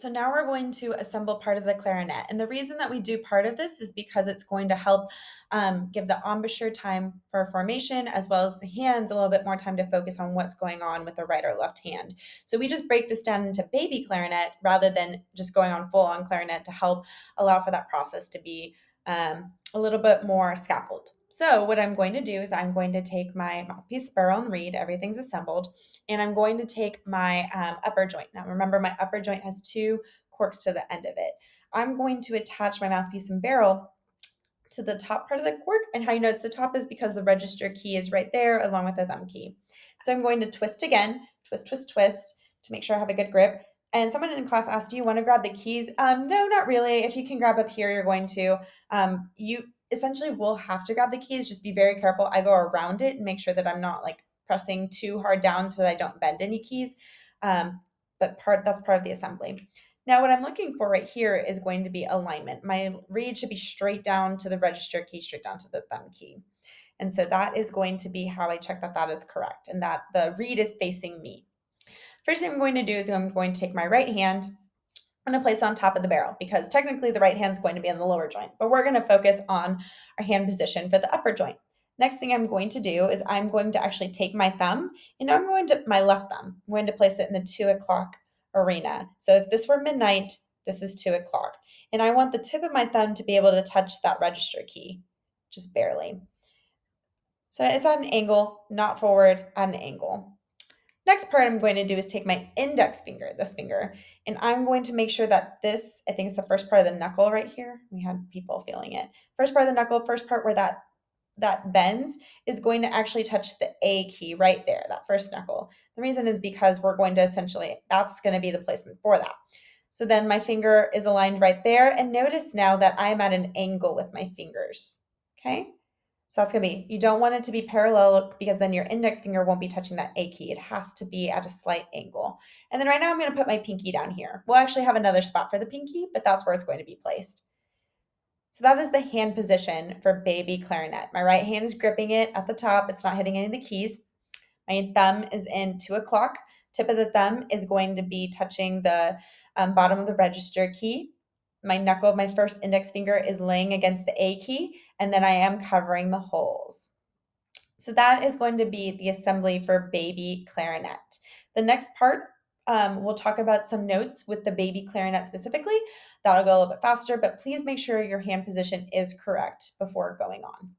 so now we're going to assemble part of the clarinet. And the reason that we do part of this is because it's going to help give the embouchure time for formation, as well as the hands a little bit more time to focus on what's going on with the right or left hand. So we just break this down into baby clarinet rather than just going on full on clarinet to help allow for that process to be a little bit more scaffold. So what I'm going to do is I'm going to take my mouthpiece, barrel, and reed, everything's assembled, and I'm going to take my upper joint. Now remember, my upper joint has two corks to the end of it. I'm going to attach my mouthpiece and barrel to the top part of the cork, and how you know it's the top is because the register key is right there along with the thumb key. So I'm going to twist again, twist, twist, twist to make sure I have a good grip. And someone in class asked, do you want to grab the keys? No, not really. If you can grab up here, you're going to. You essentially will have to grab the keys. Just be very careful. I go around it and make sure that I'm not like pressing too hard down so that I don't bend any keys. But that's part of the assembly. Now, what I'm looking for right here is going to be alignment. My reed should be straight down to the register key, straight down to the thumb key. And so that is going to be how I check that that is correct and that the reed is facing me. First thing I'm going to do is I'm going to take my right hand. I'm going to place it on top of the barrel because technically the right hand is going to be on the lower joint, but we're going to focus on our hand position for the upper joint. Next thing I'm going to do is I'm going to actually take my thumb and I'm going to, my left thumb, I'm going to place it in the 2 o'clock arena. So if this were midnight, this is 2 o'clock. And I want the tip of my thumb to be able to touch that register key, just barely. So it's at an angle, not forward, at an angle. Next part I'm going to do is take my index finger, this finger, and I'm going to make sure that this, I think it's the first part of the knuckle right here. We had people feeling it. First part of the knuckle, first part where that bends is going to actually touch the A key right there, that first knuckle. The reason is because we're going to essentially, that's going to be the placement for that. So then my finger is aligned right there. And notice now that I'm at an angle with my fingers. Okay. So that's going to be, you don't want it to be parallel because then your index finger won't be touching that A key. It has to be at a slight angle. And then right now I'm going to put my pinky down here. We'll actually have another spot for the pinky, but that's where it's going to be placed. So that is the hand position for baby clarinet. My right hand is gripping it at the top. It's not hitting any of the keys. My thumb is in 2 o'clock. Tip of the thumb is going to be touching the bottom of the register key. My knuckle of my first index finger is laying against the A key, and then I am covering the holes. So that is going to be the assembly for baby clarinet. The next part, we'll talk about some notes with the baby clarinet specifically. That'll go a little bit faster, but please make sure your hand position is correct before going on.